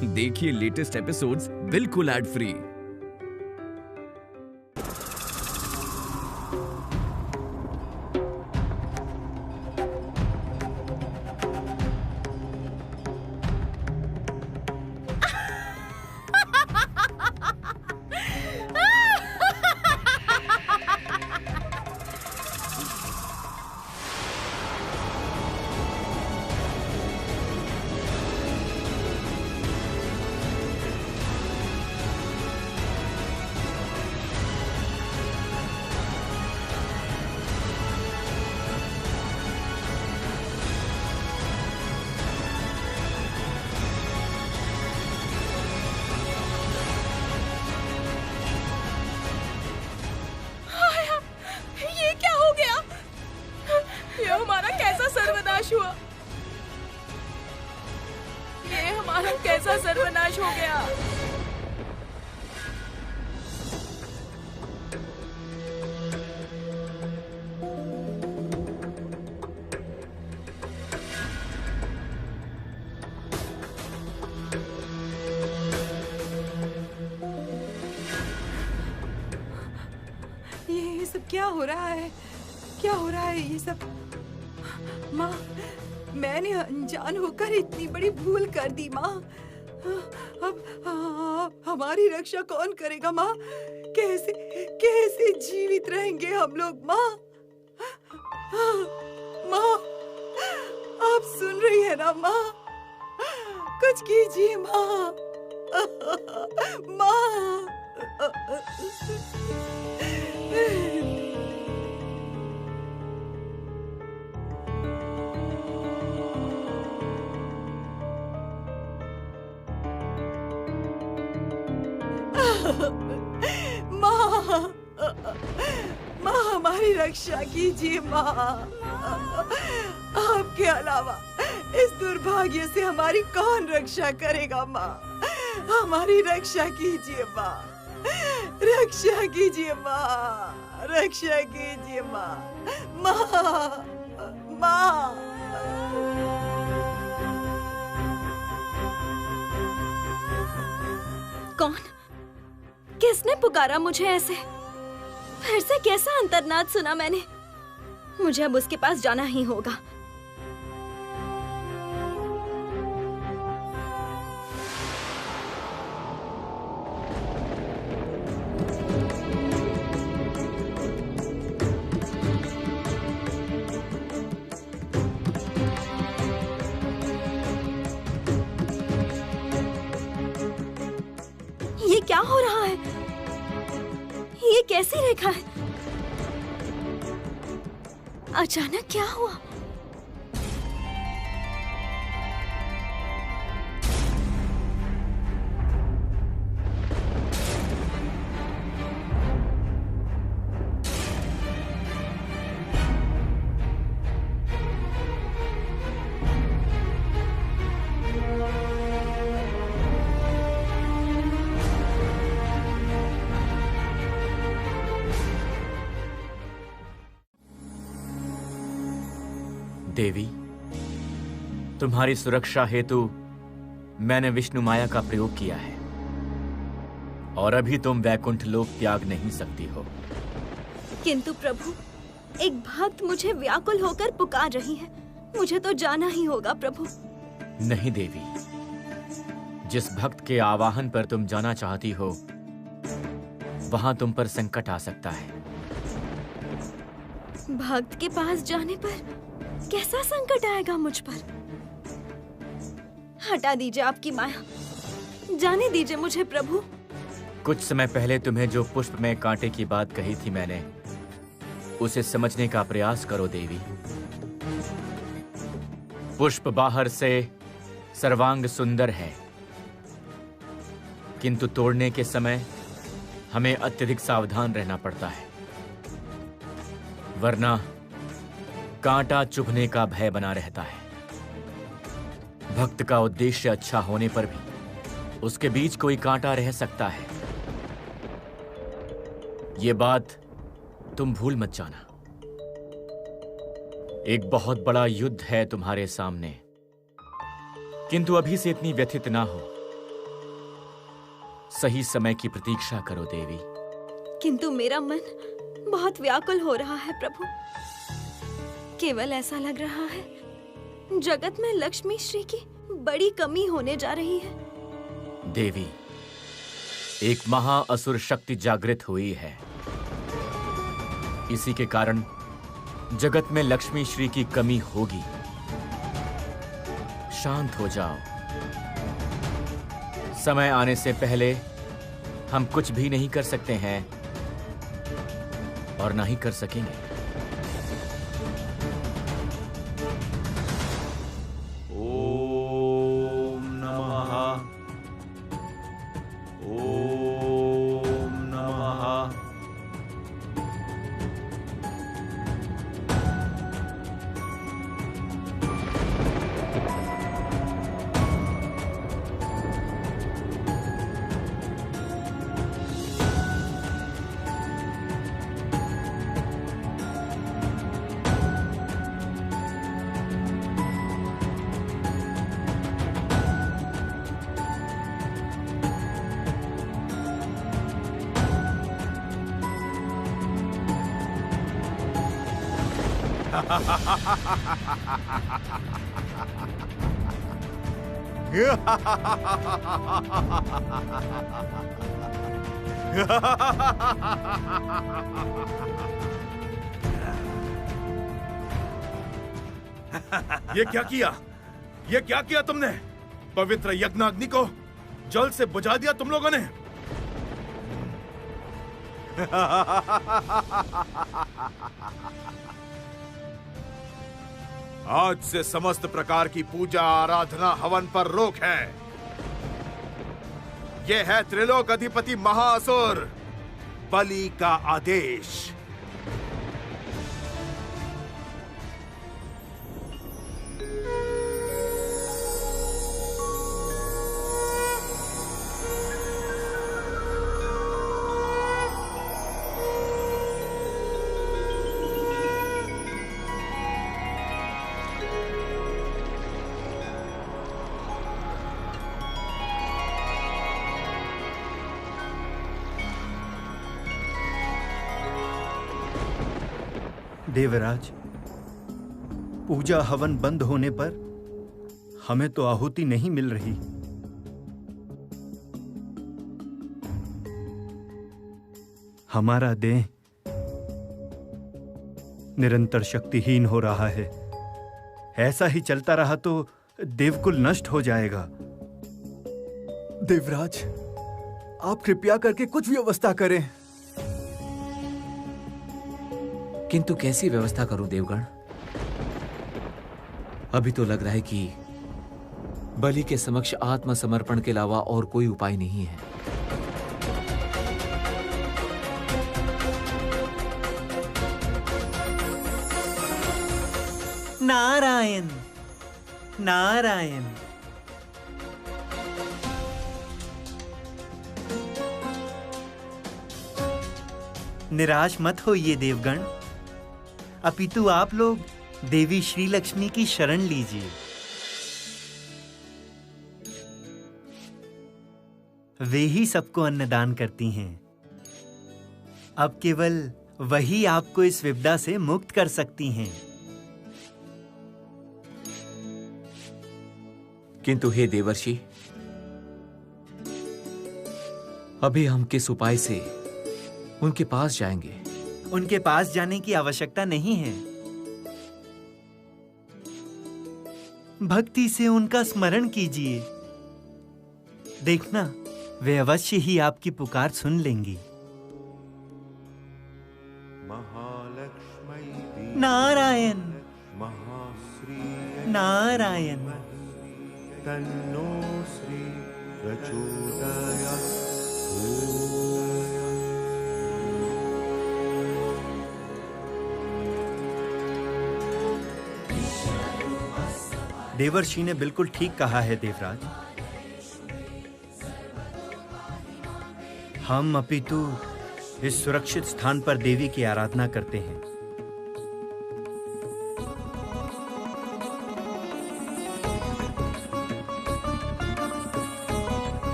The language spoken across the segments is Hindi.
देखिए लेटेस्ट एपिसोड्स बिल्कुल एड फ्री। हमारा कैसा सर्वनाश हुआ? ये हमारा कैसा सर्वनाश हो गया? ये सब क्या हो रहा है? क्या हो रहा है ये सब? माँ, मैंने अनजान होकर इतनी बड़ी भूल कर दी माँ। अब हमारी रक्षा कौन करेगा माँ? कैसे कैसे जीवित रहेंगे हम लोग माँ? माँ, आप सुन रही है ना माँ? कुछ कीजिए माँ। माँ। माँ, माँ हमारी रक्षा कीजिए माँ। आपके अलावा इस दुर्भाग्य से हमारी कौन रक्षा करेगा माँ? हमारी रक्षा कीजिए माँ, रक्षा कीजिए माँ, रक्षा कीजिए माँ, माँ, माँ। कौन? किसने पुकारा मुझे ऐसे? फिर से कैसा अंतर्नाद सुना मैंने? मुझे अब उसके पास जाना ही होगा। ये क्या हो रहा है? ये कैसी रेखा है? अचानक क्या हुआ? देवी, तुम्हारी सुरक्षा हेतु मैंने विष्णु माया का प्रयोग किया है और अभी तुम वैकुंठ लोक त्याग नहीं सकती हो। किंतु प्रभु, एक भक्त मुझे व्याकुल होकर पुकार रही है। मुझे तो जाना ही होगा प्रभु। नहीं देवी, जिस भक्त के आवाहन पर तुम जाना चाहती हो वहां तुम पर संकट आ सकता है। भक्त के पास जाने पर कैसा संकट आएगा मुझ पर? हटा दीजिए आपकी माया, जाने दीजिए मुझे प्रभु। कुछ समय पहले तुम्हें जो पुष्प में कांटे की बात कही थी मैंने, उसे समझने का प्रयास करो देवी। पुष्प बाहर से सर्वांग सुंदर है, किंतु तोड़ने के समय हमें अत्यधिक सावधान रहना पड़ता है, वरना कांटा चुभने का भय बना रहता है। भक्त का उद्देश्य अच्छा होने पर भी उसके बीच कोई कांटा रह सकता है। ये बात तुम भूल मत जाना। एक बहुत बड़ा युद्ध है तुम्हारे सामने, किंतु अभी से इतनी व्यथित ना हो। सही समय की प्रतीक्षा करो देवी। किंतु मेरा मन बहुत व्याकुल हो रहा है प्रभु। केवल ऐसा लग रहा है जगत में लक्ष्मी श्री की बड़ी कमी होने जा रही है। देवी, एक महाअसुर शक्ति जागृत हुई है। इसी के कारण जगत में लक्ष्मी श्री की कमी होगी। शांत हो जाओ। समय आने से पहले हम कुछ भी नहीं कर सकते हैं और ना ही कर सकेंगे। ओम नमः। ओम नमः। ये क्या किया? ये क्या किया तुमने? पवित्र यज्ञाग्नि को जल से बुझा दिया तुम लोगों ने। आज से समस्त प्रकार की पूजा आराधना हवन पर रोक है। यह है त्रिलोक अधिपति महाअसुर बलि का आदेश। देवराज, पूजा हवन बंद होने पर हमें तो आहुति नहीं मिल रही। हमारा देह निरंतर शक्तिहीन हो रहा है। ऐसा ही चलता रहा तो देवकुल नष्ट हो जाएगा। देवराज, आप कृपया करके कुछ व्यवस्था करें। किंतु कैसी व्यवस्था करूं देवगण? अभी तो लग रहा है कि बलि के समक्ष आत्मसमर्पण के अलावा और कोई उपाय नहीं है। नारायण नारायण। निराश मत होइए देवगण, अपितु आप लोग देवी श्री लक्ष्मी की शरण लीजिए। वे ही सबको अन्नदान करती हैं। अब केवल वही आपको इस विपदा से मुक्त कर सकती हैं। किंतु हे देवर्षि, अभी हम किस उपाय से उनके पास जाएंगे? उनके पास जाने की आवश्यकता नहीं है। भक्ति से उनका स्मरण कीजिए। देखना, वे अवश्य ही आपकी पुकार सुन लेंगी। नारायण नारायण। तन्नो श्री प्रचोदयात्। देवर्षि ने बिल्कुल ठीक कहा है देवराज। हम अपितु इस सुरक्षित स्थान पर देवी की आराधना करते हैं।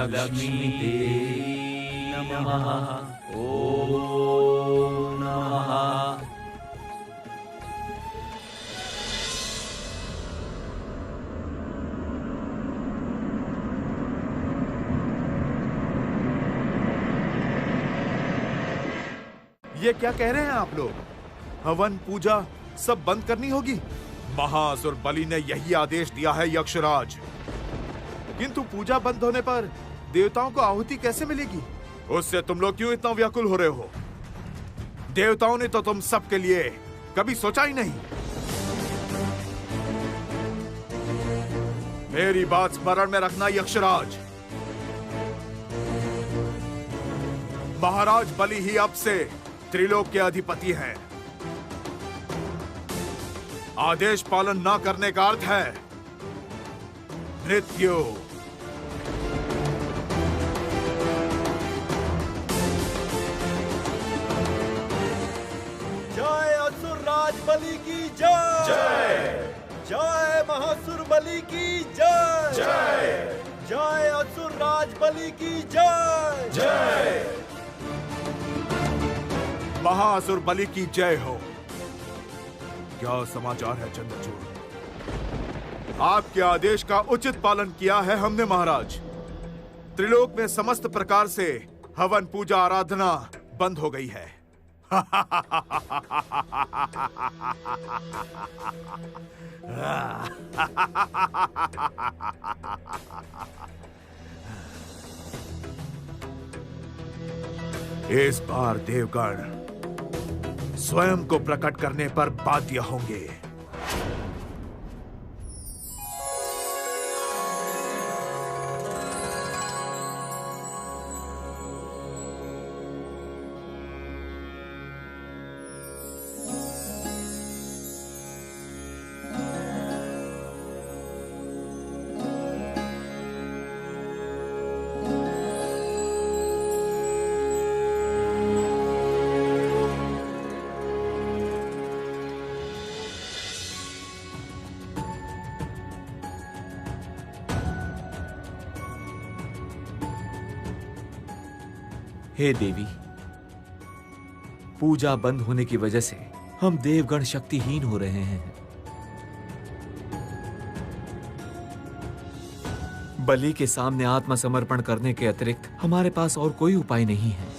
लक्ष्मी देवी नमः। ओम नमः। ये क्या कह रहे हैं आप लोग? हवन पूजा सब बंद करनी होगी? महासुर बलि ने यही आदेश दिया है यक्षराज। किंतु पूजा बंद होने पर देवताओं को आहुति कैसे मिलेगी? उससे तुम लोग क्यों इतना व्याकुल हो रहे हो? देवताओं ने तो तुम सबके लिए कभी सोचा ही नहीं। मेरी बात स्मरण में रखना यक्षराज। महाराज बलि ही अब से त्रिलोक के अधिपति हैं। आदेश पालन न करने का अर्थ है मृत्यु। जय असुर राज बलि की जय। जय। जय महासुर बलि की जय। जय। जय असुर राज बलि की जय। जय। महासुर बलि की जय हो। क्या समाचार है चंद्रचूड़? आपके आदेश का उचित पालन किया है हमने महाराज। त्रिलोक में समस्त प्रकार से हवन पूजा आराधना बंद हो गई है। इस बार देवगण स्वयं को प्रकट करने पर बाध्य होंगे। हे देवी, पूजा बंद होने की वजह से हम देवगण शक्तिहीन हो रहे हैं। बलि के सामने आत्मसमर्पण करने के अतिरिक्त हमारे पास और कोई उपाय नहीं है।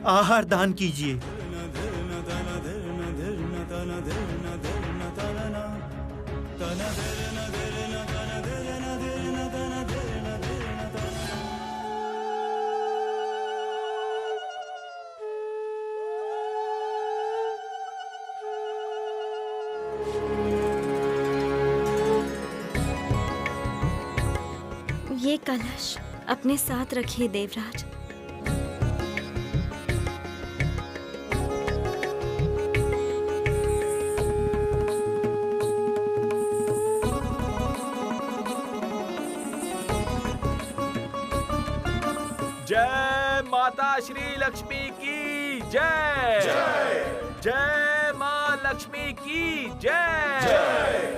आहार दान कीजिए। ये कलश अपने साथ रखिए देवराज। जय माता श्री लक्ष्मी की जय। जय। जय माँ लक्ष्मी की जय। जय।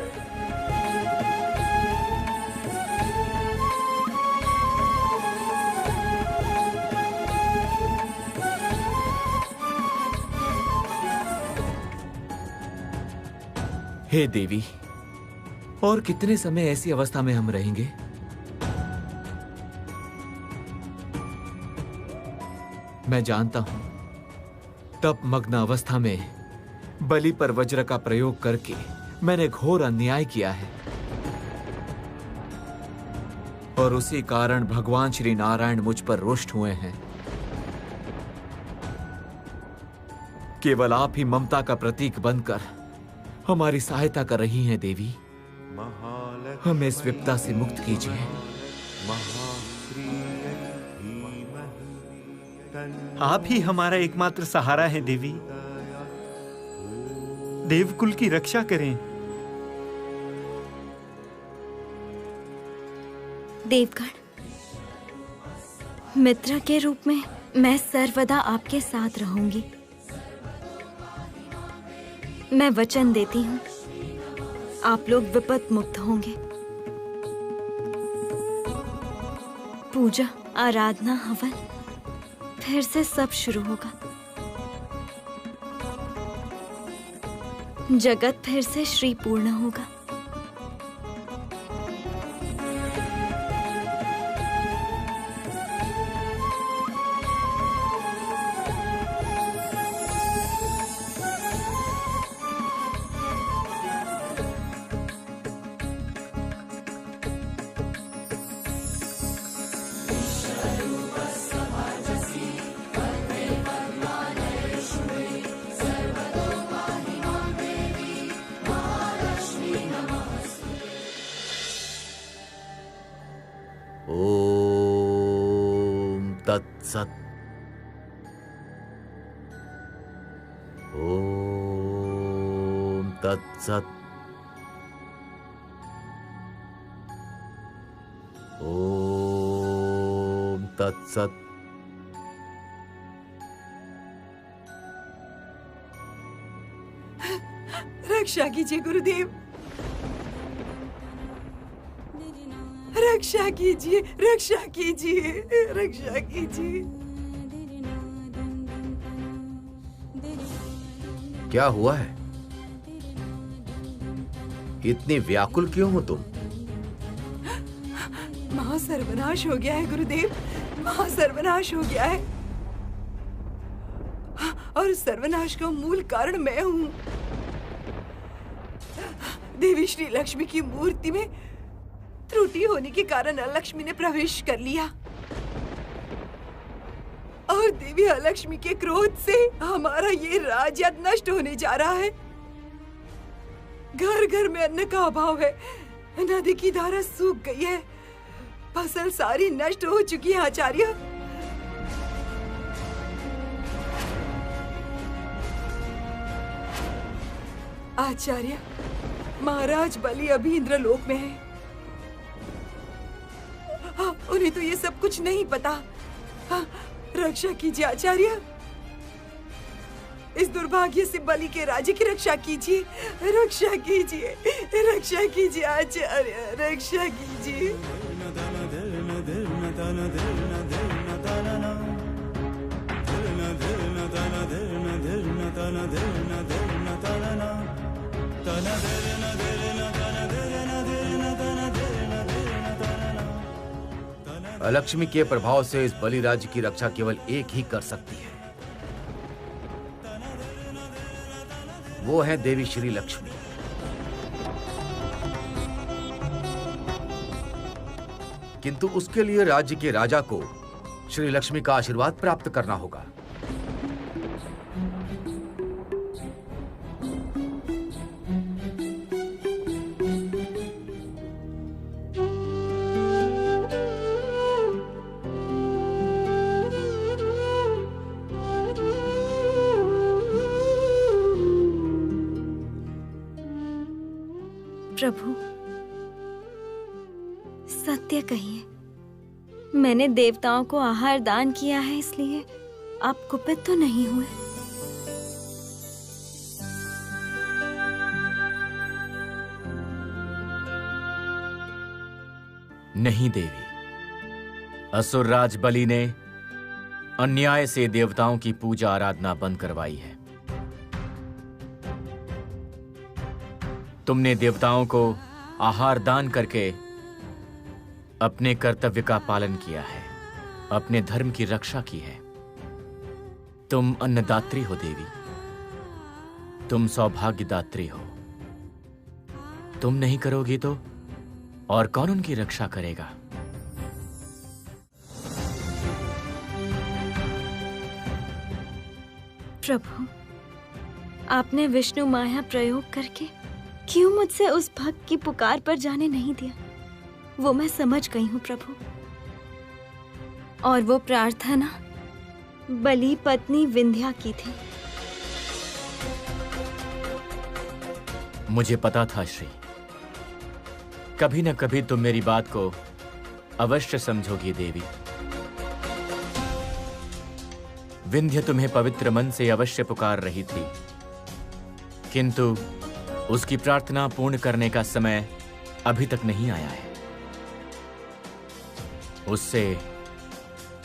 हे देवी, और कितने समय ऐसी अवस्था में हम रहेंगे? मैं जानता हूं, तप मग्न अवस्था में बलि पर वज्र का प्रयोग करके मैंने घोर अन्याय किया है, और उसी कारण भगवान श्री नारायण मुझ पर रुष्ट हुए हैं। केवल आप ही ममता का प्रतीक बनकर हमारी सहायता कर रही हैं देवी। हमें इस विपदा से मुक्त कीजिए। आप ही हमारा एकमात्र सहारा है देवी। देवकुल की रक्षा करें। देवगण, मित्र के रूप में मैं सर्वदा आपके साथ रहूंगी। मैं वचन देती हूँ आप लोग विपद मुक्त होंगे। पूजा, आराधना, हवन फिर से सब शुरू होगा। जगत फिर से श्री पूर्ण होगा। ओम तत्सत। ओम तत्सत। ओम तत्सत। रक्षा कीजिए गुरुदेव, रक्षा कीजिए, रक्षा कीजिए, रक्षा कीजिए। क्या हुआ है? इतनी व्याकुल क्यों हो तुम? महासर्वनाश हो गया है गुरुदेव, महासर्वनाश हो गया है। और सर्वनाश का मूल कारण मैं हूँ। देवी श्री लक्ष्मी की मूर्ति में त्रुटि होने के कारण अलक्ष्मी ने प्रवेश कर लिया और देवी अलक्ष्मी के क्रोध से हमारा ये राज्य नष्ट होने जा रहा है। घर घर में अन्न का अभाव है, नदी की धारा सूख गई है, फसल सारी नष्ट हो चुकी है आचार्य। आचार्य, महाराज बलि अभी इंद्रलोक में है। उन्हें तो ये सब कुछ नहीं पता। रक्षा कीजिए आचार्य, इस दुर्भाग्य से बलि के राज्य की रक्षा कीजिए, रक्षा कीजिए, रक्षा कीजिए आचार्य, रक्षा कीजिए। अलक्ष्मी के प्रभाव से इस बलि राज्य की रक्षा केवल एक ही कर सकती है, वो है देवी श्री लक्ष्मी। किंतु उसके लिए राज्य के राजा को श्री लक्ष्मी का आशीर्वाद प्राप्त करना होगा। प्रभु, सत्य कहिए, मैंने देवताओं को आहार दान किया है, इसलिए आप कुपित तो नहीं हुए? नहीं देवी, असुरराज बलि ने अन्याय से देवताओं की पूजा आराधना बंद करवाई है। तुमने देवताओं को आहार दान करके अपने कर्तव्य का पालन किया है, अपने धर्म की रक्षा की है। तुम अन्नदात्री हो देवी, तुम सौभाग्यदात्री हो। तुम नहीं करोगी तो और कौन उनकी रक्षा करेगा? प्रभु, आपने विष्णु माया प्रयोग करके क्यों मुझसे उस भक्त की पुकार पर जाने नहीं दिया? वो मैं समझ गई हूँ प्रभु। और वो प्रार्थना बलि पत्नी विंध्या की थी। मुझे पता था श्री, कभी न कभी तुम मेरी बात को अवश्य समझोगी देवी। विंध्या तुम्हें पवित्र मन से अवश्य पुकार रही थी, किंतु उसकी प्रार्थना पूर्ण करने का समय अभी तक नहीं आया है। उससे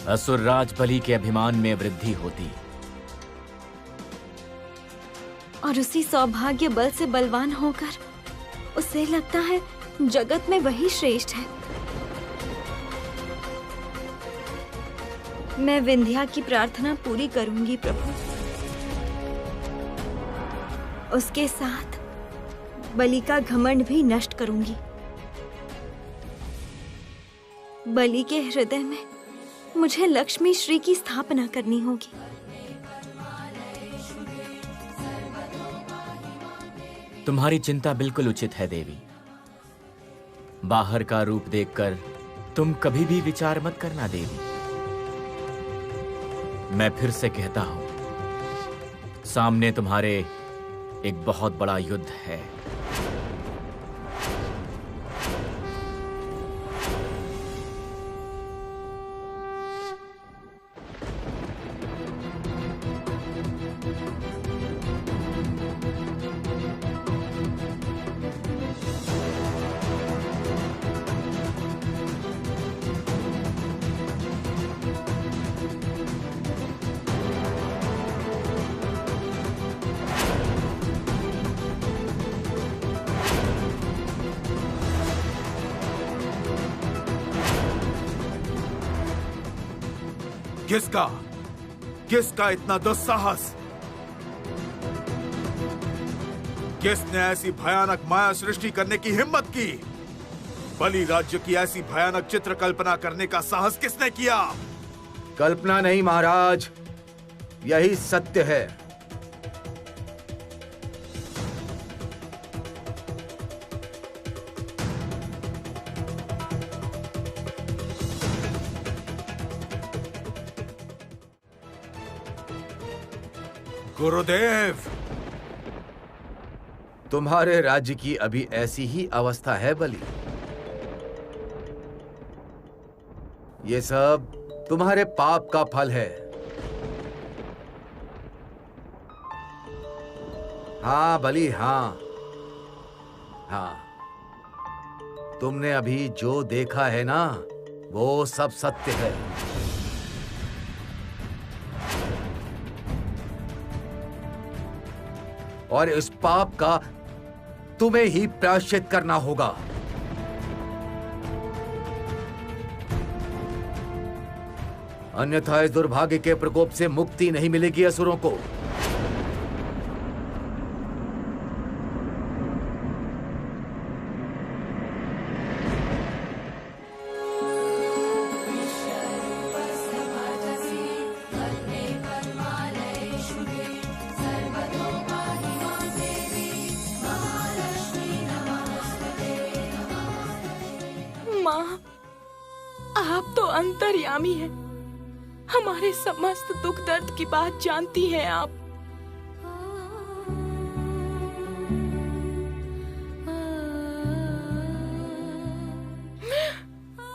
असुरराज बलि के अभिमान में वृद्धि होती और उसी सौभाग्य बल से बलवान होकर उसे लगता है जगत में वही श्रेष्ठ है। मैं विंध्या की प्रार्थना पूरी करूंगी प्रभु। उसके साथ बलि का घमंड भी नष्ट करूंगी। बलि के हृदय में मुझे लक्ष्मी श्री की स्थापना करनी होगी। तुम्हारी चिंता बिल्कुल उचित है देवी। बाहर का रूप देखकर तुम कभी भी विचार मत करना देवी। मैं फिर से कहता हूं, सामने तुम्हारे एक बहुत बड़ा युद्ध है। किसका इतना दुस्साहस? किसने ऐसी भयानक माया सृष्टि करने की हिम्मत की? बलि राज्य की ऐसी भयानक चित्र कल्पना करने का साहस किसने किया? कल्पना नहीं महाराज, यही सत्य है। गुरुदेव, तुम्हारे राज्य की अभी ऐसी ही अवस्था है बलि। ये सब तुम्हारे पाप का फल है। हाँ बलि, हाँ हाँ, तुमने अभी जो देखा है ना, वो सब सत्य है। और इस पाप का तुम्हें ही प्रायश्चित करना होगा। अन्यथा इस दुर्भाग्य के प्रकोप से मुक्ति नहीं मिलेगी असुरों को। आप तो अंतर्यामी हैं। हमारे समस्त दुख दर्द की बात जानती हैं आप।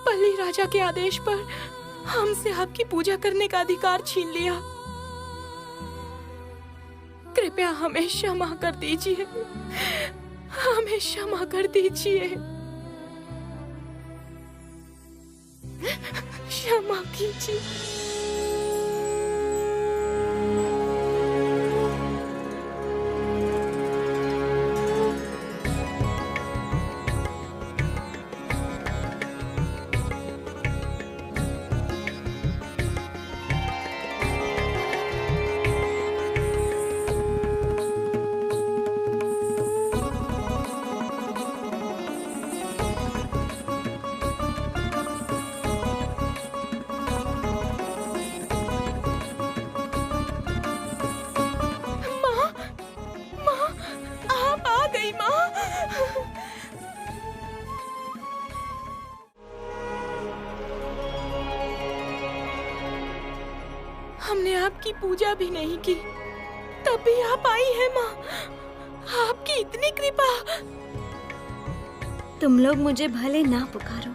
बलि राजा के आदेश पर हमसे आपकी पूजा करने का अधिकार छीन लिया। कृपया हमें क्षमा कर दीजिए, हमें क्षमा कर दीजिए, क्षमा कीजिए। हमने आपकी पूजा भी नहीं की, तब भी आप आई हैं माँ। आपकी इतनी कृपा। तुम लोग मुझे भले ना पुकारो,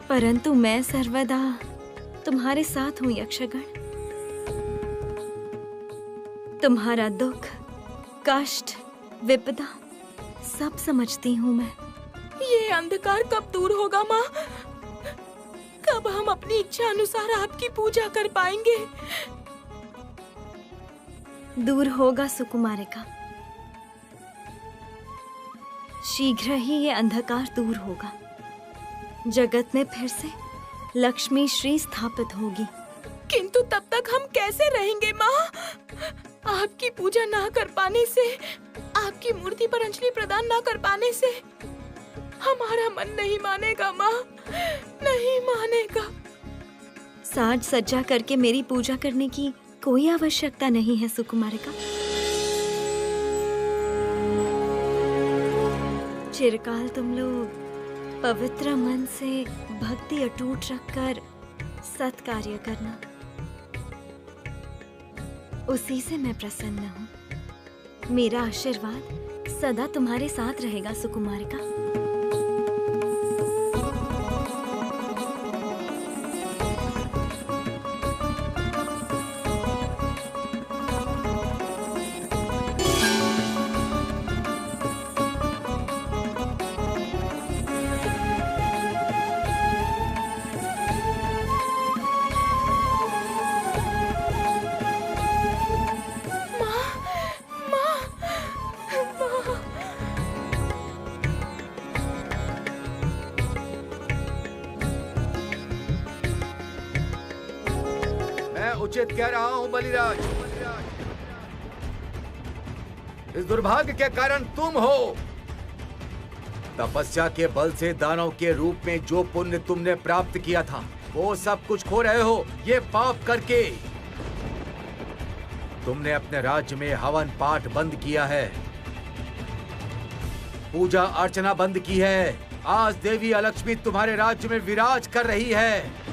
परंतु मैं सर्वदा तुम्हारे साथ हूँ यक्षगण। तुम्हारा दुख कष्ट, विपदा सब समझती हूँ मैं। ये अंधकार कब दूर होगा माँ? कब हम अपनी इच्छा अनुसार आपकी पूजा कर पाएंगे? दूर होगा सुकुमारिका, शीघ्र ही ये अंधकार दूर होगा। जगत में फिर से लक्ष्मी श्री स्थापित होगी। किंतु तब तक हम कैसे रहेंगे माँ? आपकी पूजा ना कर पाने से, आपकी मूर्ति पर अंजलि प्रदान ना कर पाने से हमारा मन नहीं मानेगा माँ, नहीं मानेगा। साज सज्जा करके मेरी पूजा करने की कोई आवश्यकता नहीं है सुकुमारिका। चिरकाल तुम लोग पवित्र मन से भक्ति अटूट रखकर सत्कार्य करना, उसी से मैं प्रसन्न हूँ। मेरा आशीर्वाद सदा तुम्हारे साथ रहेगा सुकुमारिका। उचित कह रहा हूं बलिराज, इस दुर्भाग्य के कारण तुम हो। तपस्या के बल से दानव के रूप में जो पुण्य तुमने प्राप्त किया था वो सब कुछ खो रहे हो। ये पाप करके तुमने अपने राज्य में हवन पाठ बंद किया है, पूजा अर्चना बंद की है। आज देवी अलक्ष्मी तुम्हारे राज्य में विराज कर रही है।